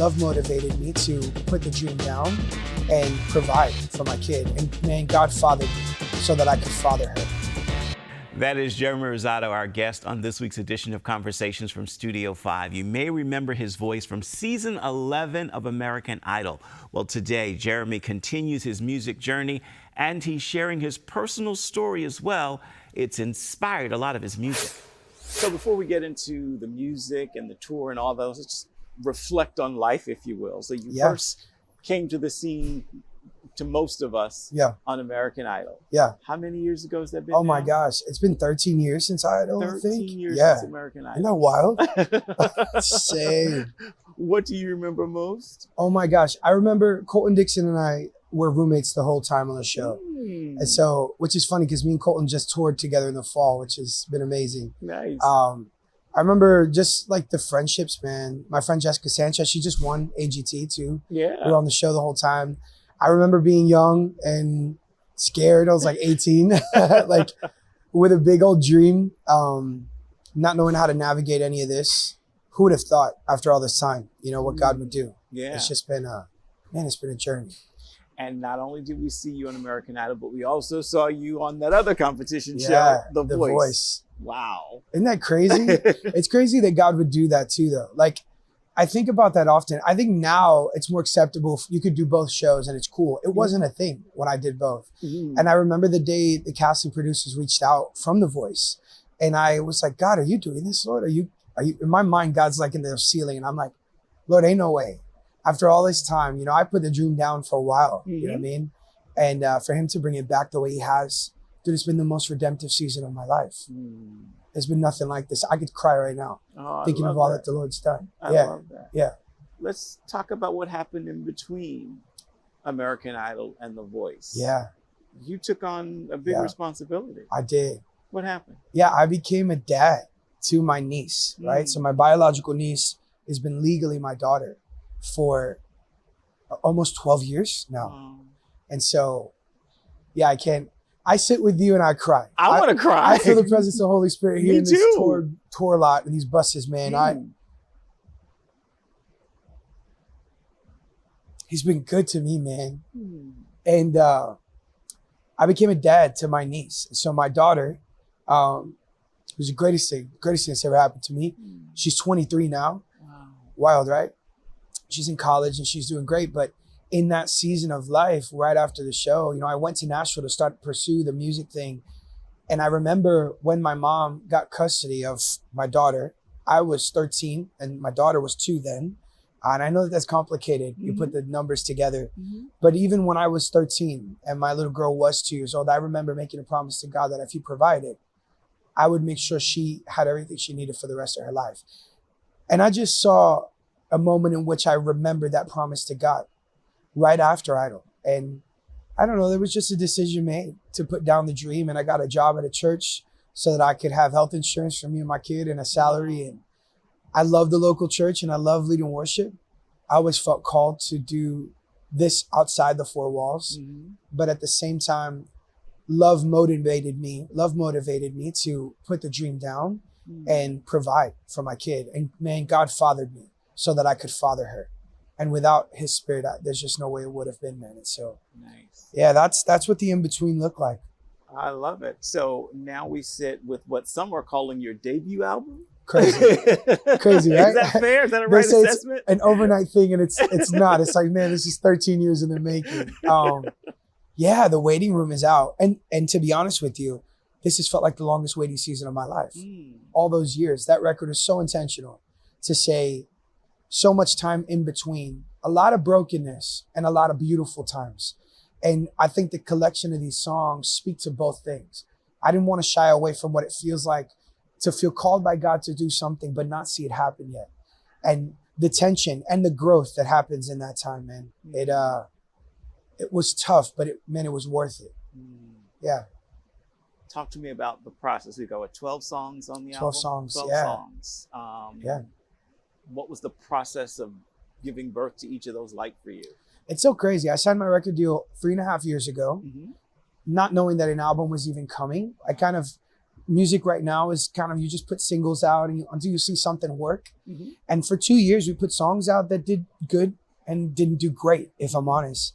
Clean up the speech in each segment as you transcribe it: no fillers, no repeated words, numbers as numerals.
love motivated me to put the dream down and provide for my kid. And man, God fathered me so that I could father her. That is Jeremy Rosado, our guest on this week's edition of Conversations from Studio 5. You may remember his voice from season 11 of American Idol. Well, today, Jeremy continues his music journey, and he's sharing his personal story as well. It's inspired a lot of his music. So before we get into the music and the tour and all those, let's reflect on life, if you will. So you first came to the scene, to most of us, on American Idol. How many years ago has that been? Oh my gosh, it's been 13 years since Idol, 13 years since American Idol. Isn't that wild? Same. What do you remember most? Oh my gosh, I remember Colton Dixon and I were roommates the whole time on the show. And so, which is funny because me and Colton just toured together in the fall, which has been amazing. Nice. I remember just like the friendships, man. My friend Jessica Sanchez, she just won AGT too. Yeah. We were on the show the whole time. I remember being young and scared. I was like 18, like with a big old dream, not knowing how to navigate any of this. Who would have thought after all this time, you know, what God would do? Yeah. It's just been it's been a journey. And not only did we see you on American Idol, but we also saw you on that other competition show, The Voice. Wow. Isn't that crazy? It's crazy that God would do that too, though. Like, I think about that often. I think now it's more acceptable if you could do both shows and it's cool. It wasn't a thing when I did both. And I remember the day the casting producers reached out from The Voice, and I was like, God, are you doing this, Lord? Are you? In my mind, God's like in the ceiling, and I'm like, Lord, ain't no way. After all this time, you know, I put the dream down for a while, you know what I mean? And for him to bring it back the way he has, dude, it's been the most redemptive season of my life. There's been nothing like this. I could cry right now thinking of all that the Lord's done. I love that. Yeah. Let's talk about what happened in between American Idol and The Voice. Yeah. You took on a big responsibility. I did. What happened? Yeah, I became a dad to my niece, right? So my biological niece has been legally my daughter for almost 12 years now. And so, yeah, I sit with you and I cry. I want to cry. I feel the presence of the Holy Spirit here in this tour lot and these buses, man. He's been good to me, man. And I became a dad to my niece. So my daughter, who's the greatest thing that's ever happened to me. She's 23 now. Wow. Wild, right? She's in college and she's doing great. But in that season of life, right after the show, you know, I went to Nashville to start pursue the music thing. And I remember when my mom got custody of my daughter, I was 13 and my daughter was 2 then. And I know that that's complicated. You put the numbers together. But even when I was 13 and my little girl was 2 years old, I remember making a promise to God that if he provided, I would make sure she had everything she needed for the rest of her life. And I just saw a moment in which I remembered that promise to God right after Idol. And I don't know, there was just a decision made to put down the dream. And I got a job at a church so that I could have health insurance for me and my kid and a salary. And I love the local church and I love leading worship. I always felt called to do this outside the 4 walls. But at the same time, love motivated me to put the dream down and provide for my kid. And man, God fathered me so that I could father her. And without his spirit, there's just no way it would have been, man. And so, yeah, that's what the in-between looked like. I love it. So now we sit with what some are calling your debut album. Crazy, right? Is that fair? Is that a right assessment? It's an overnight thing, and it's not. It's like, man, this is 13 years in the making. Yeah, the waiting room is out. And to be honest with you, this has felt like the longest waiting season of my life. All those years. That record is so intentional to say so much time in between, a lot of brokenness and a lot of beautiful times. And I think the collection of these songs speak to both things. I didn't want to shy away from what it feels like to feel called by God to do something, but not see it happen yet. And the tension and the growth that happens in that time, man, it was tough, but it was worth it. Yeah. Talk to me about the process. We go with 12 songs on the 12 album. songs, 12 yeah. songs. What was the process of giving birth to each of those like for you? It's so crazy. I signed my record deal 3.5 years ago, not knowing that an album was even coming. I kind of music right now is kind of, you just put singles out until you see something work. And for 2 years, we put songs out that did good and didn't do great, if I'm honest.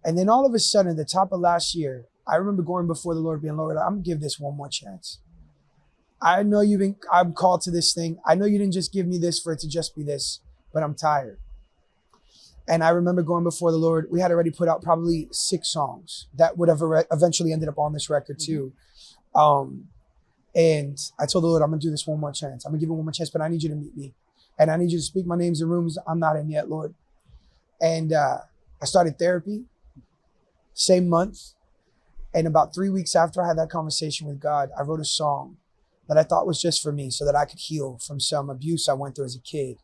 And then all of a sudden, at the top of last year, I remember going before the Lord being, Lord, I'm gonna give this one more chance. I know I'm called to this thing. I know you didn't just give me this for it to just be this, but I'm tired. And I remember going before the Lord. We had already put out probably 6 songs that would have eventually ended up on this record too. And I told the Lord, I'm gonna do this one more chance. I'm gonna give it one more chance, but I need you to meet me. And I need you to speak my names in rooms I'm not in yet, Lord. And I started therapy, same month. And about 3 weeks after I had that conversation with God, I wrote a song that I thought was just for me so that I could heal from some abuse I went through as a kid.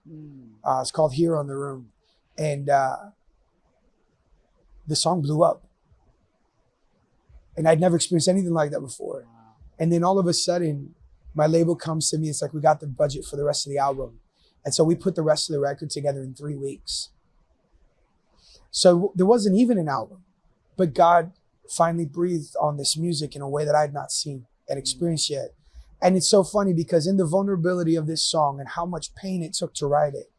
It's called Hero in the Room. And the song blew up. And I'd never experienced anything like that before. And then all of a sudden, my label comes to me. It's like, we got the budget for the rest of the album. And so we put the rest of the record together in 3 weeks. So there wasn't even an album, but God finally breathed on this music in a way that I had not seen and experienced yet. And it's so funny because in the vulnerability of this song and how much pain it took to write it,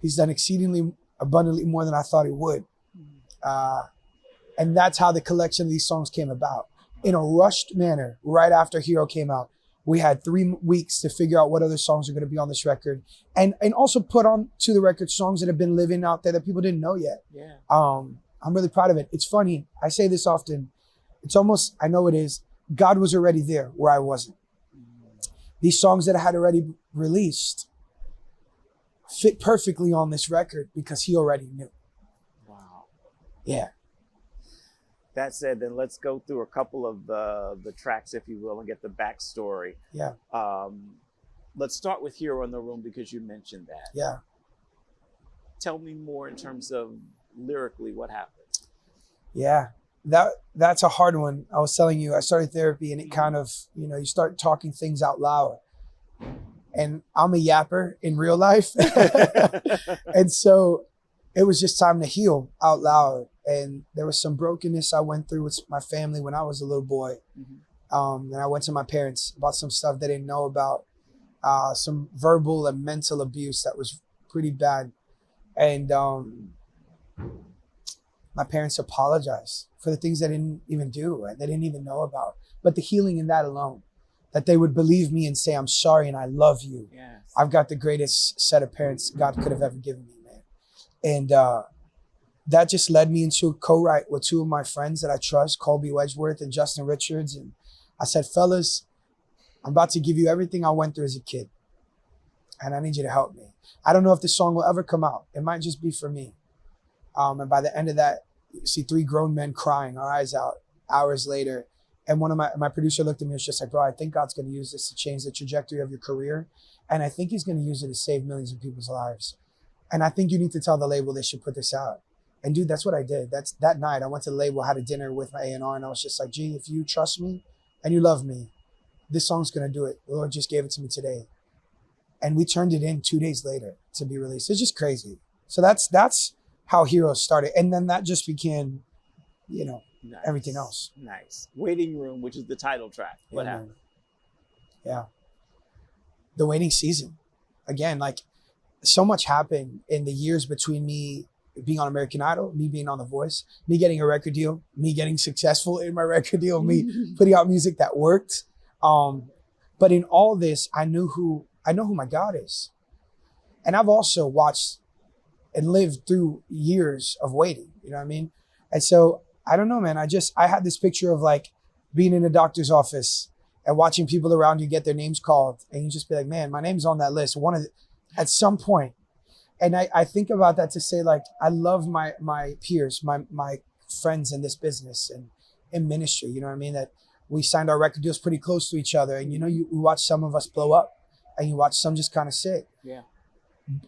He's done exceedingly abundantly more than I thought He would. And that's how the collection of these songs came about. In a rushed manner, right after Hero came out, we had 3 weeks to figure out what other songs are going to be on this record, and also put on to the record songs that have been living out there that people didn't know yet. I'm really proud of it. It's funny. I say this often. It's almost, I know it is, God was already there where I wasn't. These songs that I had already released fit perfectly on this record because He already knew. Wow. Yeah. That said, then let's go through a couple of the tracks, if you will, and get the backstory. Yeah. Let's start with Hero in the Room because you mentioned that. Yeah. Tell me more in terms of lyrically what happened. Yeah. That's a hard one. I was telling you, I started therapy and it kind of, you start talking things out loud. And I'm a yapper in real life. And so it was just time to heal out loud. And there was some brokenness I went through with my family when I was a little boy. And I went to my parents about some stuff they didn't know about, some verbal and mental abuse that was pretty bad. And my parents apologized for the things they didn't even do, they didn't even know about. But the healing in that alone, that they would believe me and say, I'm sorry and I love you. Yes. I've got the greatest set of parents God could have ever given me, man. And that just led me into a co-write with 2 of my friends that I trust, Colby Wedgeworth and Justin Richards. And I said, fellas, I'm about to give you everything I went through as a kid. And I need you to help me. I don't know if this song will ever come out. It might just be for me. And by the end of that, you see 3 grown men crying, our eyes out, hours later. And one of my producer looked at me and was just like, bro, I think God's going to use this to change the trajectory of your career. And I think He's going to use it to save millions of people's lives. And I think you need to tell the label they should put this out. And dude, that's what I did. That night I went to the label, had a dinner with my A&R, and I was just like, gee, if you trust me and you love me, this song's going to do it. The Lord just gave it to me today. And we turned it in 2 days later to be released. It's just crazy. So that's how Heroes started. And then that just became, nice. Everything else. Nice. Waiting Room, which is the title track. What happened? Yeah. The waiting season. Again, like so much happened in the years between me being on American Idol, me being on The Voice, me getting a record deal, me getting successful in my record deal, me putting out music that worked. But in all this, I know who my God is. And I've also watched and lived through years of waiting, you know what I mean? And so, I don't know, man, I had this picture of like being in a doctor's office and watching people around you get their names called. And you just be like, man, my name's on that list at some point. And I think about that to say, like, I love my peers, my friends in this business and in ministry, you know what I mean? That we signed our record deals pretty close to each other. And, you watch some of us blow up and you watch some just kind of sit. Yeah.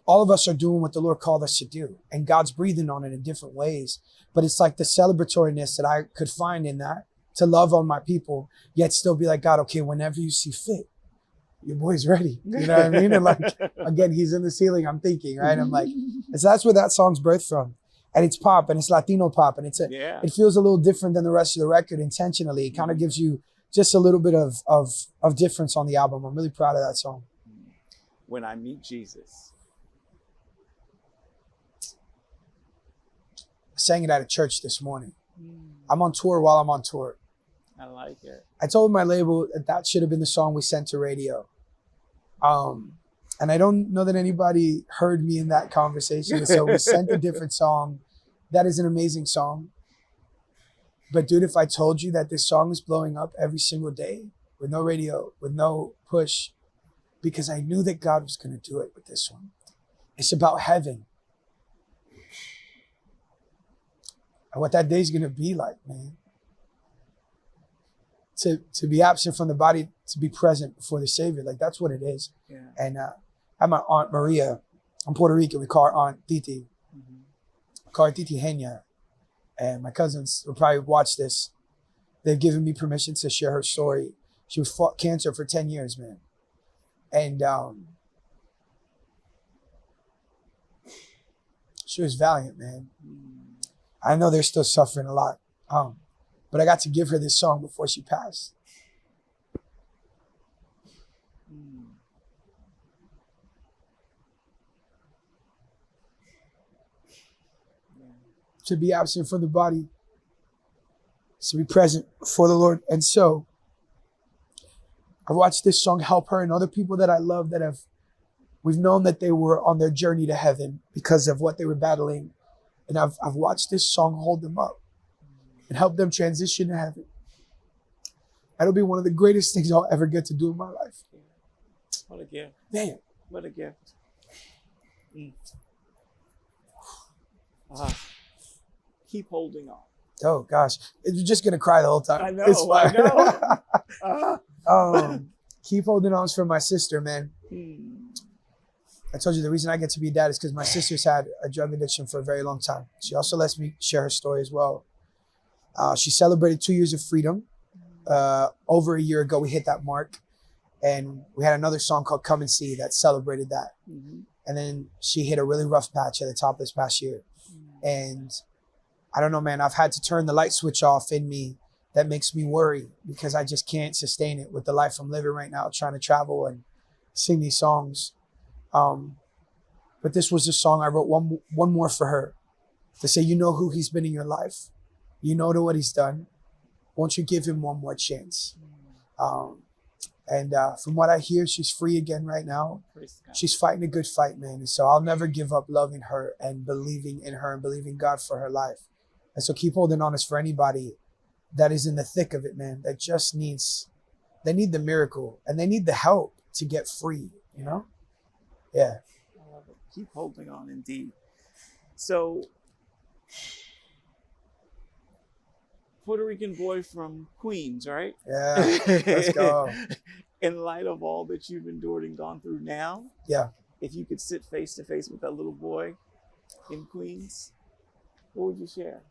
All of us are doing what the Lord called us to do. And God's breathing on it in different ways. But it's like the celebratoriness that I could find in that, to love on my people, yet still be like, God, okay, whenever you see fit, your boy's ready. You know what I mean? And like, again, He's in the ceiling, I'm thinking, right? I'm like, and so that's where that song's birthed from. and it's pop and it's Latino pop and Yeah. it feels a little different than the rest of the record intentionally. It kind of gives you just a little bit of difference on the album. I'm really proud of that song. When I Meet Jesus. I sang it at a church this morning. I'm on tour while I'm on tour. I like it. I told my label that should have been the song we sent to radio. And I don't know that anybody heard me in that conversation. So we sent a different song. That is an amazing song. But dude, if I told you that this song is blowing up every single day with no radio, with no push, because I knew that God was going to do it with this one. It's about heaven. And what that day is going to be like, man. To be absent from the body, to be present before the Savior. Like, that's what it is. Yeah. And I have my Aunt Maria. I'm Puerto Rican. We call her Aunt Titi. Call her Titi Henya. And my cousins will probably watch this. They've given me permission to share her story. She fought cancer for 10 years, man. And she was valiant, man. I know they're still suffering a lot. But I got to give her this song before she passed. To be absent from the body, to be present for the Lord. And so I watched this song help her and other people that I love that we've known that they were on their journey to heaven because of what they were battling. And I've watched this song hold them up and help them transition to heaven. That'll be one of the greatest things I'll ever get to do in my life. What a gift. Man. What a gift. Keep holding on. Oh, gosh. You're just going to cry the whole time. I know. It's fine. I know. Keep holding on for my sister, man. I told you the reason I get to be dad is because my sister's had a drug addiction for a very long time. She also lets me share her story as well. She celebrated 2 years of freedom. Over a year ago, we hit that mark. And we had another song called Come and See that celebrated that. And then she hit a really rough patch at the top of this past year. And I don't know, man, I've had to turn the light switch off in me that makes me worry because I just can't sustain it with the life I'm living right now, trying to travel and sing these songs. But this was a song I wrote one more for her to say, you know who he's been in your life. You know what he's done. Won't you give him one more chance? And from what I hear, she's free again right now. She's fighting a good fight, man. And so I'll never give up loving her and believing in her and believing God for her life. And so keep holding on. It's for anybody that is in the thick of it, man, that just they need the miracle and they need the help to get free, you know? Yeah. I love it. Keep holding on, indeed. So, Puerto Rican boy from Queens, right? Yeah, let's go. In light of all that you've endured and gone through now, yeah, if you could sit face to face with that little boy in Queens, what would you share?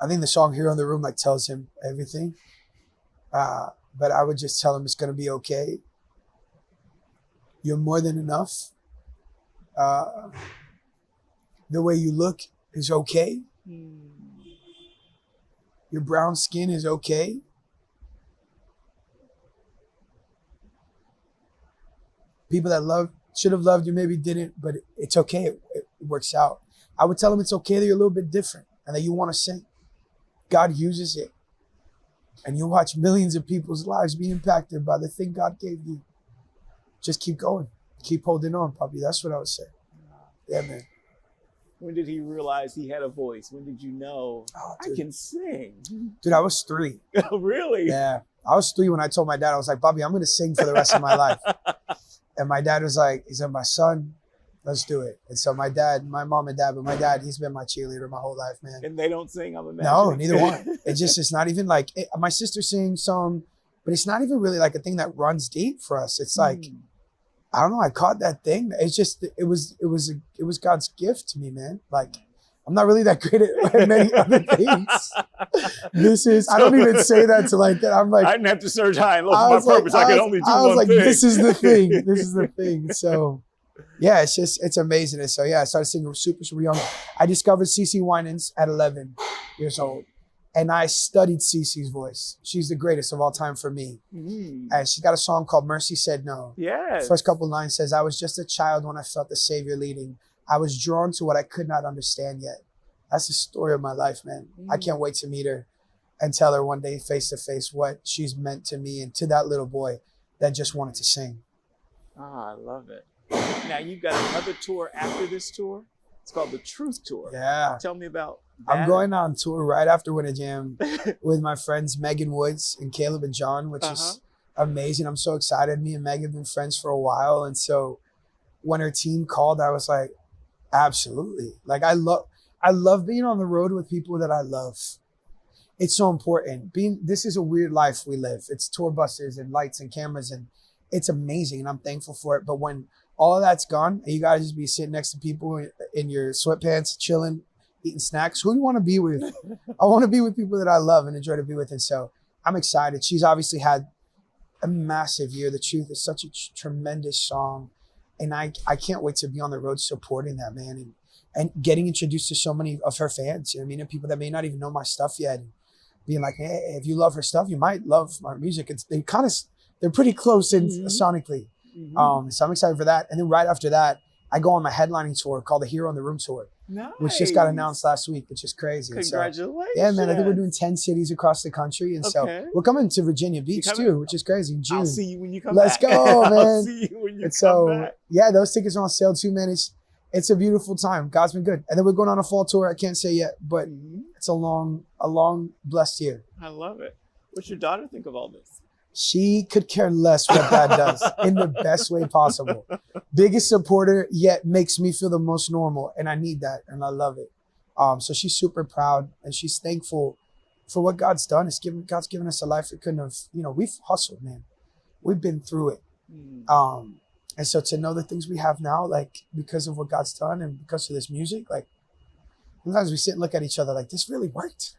I think the song Here in the Room tells him everything. But I would just tell him it's going to be okay. You're more than enough. The way you look is okay. Your brown skin is okay. People that should have loved you maybe didn't, but it's okay. It works out. I would tell him it's okay that you're a little bit different and that you want to sing. God uses it. And you watch millions of people's lives be impacted by the thing God gave you. Just keep going. Keep holding on, puppy. That's what I would say. Yeah, man. When did he realize he had a voice? When did you know, I can sing? Dude, I was 3. Oh, really? Yeah. I was 3 when I told my dad, I was like, Bobby, I'm going to sing for the rest of my life. And my dad was like, he said, my son, let's do it. And so my mom and dad, but my dad, he's been my cheerleader my whole life, man. And they don't sing, I'm imagining. No, neither one. It's not even like, my sister sings some, but it's not even really like a thing that runs deep for us. It's like, I don't know, I caught that thing. It's just, it was God's gift to me, man. Like, I'm not really that great at many other things. I don't even say that to like that. I'm like, I didn't have to search high and low for my purpose. I could only do one thing. This is the thing. This is the thing. So yeah, it's amazing. And so yeah, I started singing super, super young. I discovered CeCe Winans at 11 years old. And I studied CeCe's voice. She's the greatest of all time for me. And she's got a song called Mercy Said No. Yes. First couple lines says, I was just a child when I felt the Savior leading. I was drawn to what I could not understand yet. That's the story of my life, man. I can't wait to meet her and tell her one day face to face what she's meant to me and to that little boy that just wanted to sing. I love it. Now you've got another tour after this tour. It's called the Truth Tour. Yeah. Tell me about that. I'm going on tour right after Winter Jam with my friends Megan Woods and Caleb and John, which is amazing. I'm so excited. Me and Megan have been friends for a while. And so when her team called, I was like, absolutely. Like I love being on the road with people that I love. It's so important. This is a weird life we live. It's tour buses and lights and cameras, and it's amazing. And I'm thankful for it. But when all of that's gone, and you gotta just be sitting next to people in your sweatpants, chilling, eating snacks. Who do you want to be with? I want to be with people that I love and enjoy to be with. And so I'm excited. She's obviously had a massive year. The Truth is such a tremendous song. And I can't wait to be on the road supporting that, man. And getting introduced to so many of her fans. You know what I mean? And people that may not even know my stuff yet. And being like, hey, if you love her stuff, you might love my music. They're pretty close in sonically. So I'm excited for that. And then right after that, I go on my headlining tour called the Hero in the Room Tour, which just got announced last week, which is crazy. Congratulations. So, yeah, man, I think we're doing 10 cities across the country. And so we're coming to Virginia Beach too, which is crazy in June. I'll see you when you come Let's back. go, man. I'll see you when you come back. Yeah, those tickets are on sale too, man. It's a beautiful time. God's been good. And then we're going on a fall tour. I can't say yet, but it's a long, blessed year. I love it. What's your daughter think of all this? She could care less what Dad does in the best way possible. Biggest supporter, yet makes me feel the most normal. And I need that. And I love it. So she's super proud and she's thankful for what God's done. God's given us a life we couldn't have, we've hustled, man. We've been through it. And so to know the things we have now, like because of what God's done and because of this music, like sometimes we sit and look at each other like, this really worked.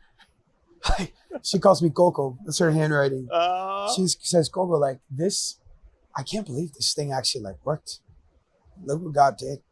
Like, she calls me Coco. That's her handwriting. She says, Coco, like this, I can't believe this thing actually like worked. Look what God did.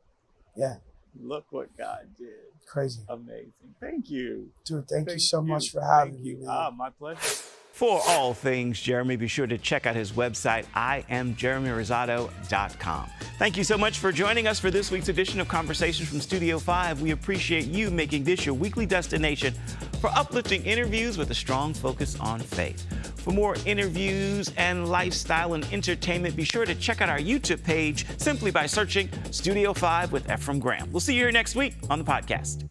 Yeah. Look what God did. Crazy. Amazing. Thank you. Dude, thank you so much for having me. My pleasure. For all things Jeremy, be sure to check out his website, IamJeremyRosado.com. Thank you so much for joining us for this week's edition of Conversations from Studio 5. We appreciate you making this your weekly destination for uplifting interviews with a strong focus on faith. For more interviews and lifestyle and entertainment, be sure to check out our YouTube page simply by searching Studio 5 with Efrem Graham. We'll see you here next week on the podcast.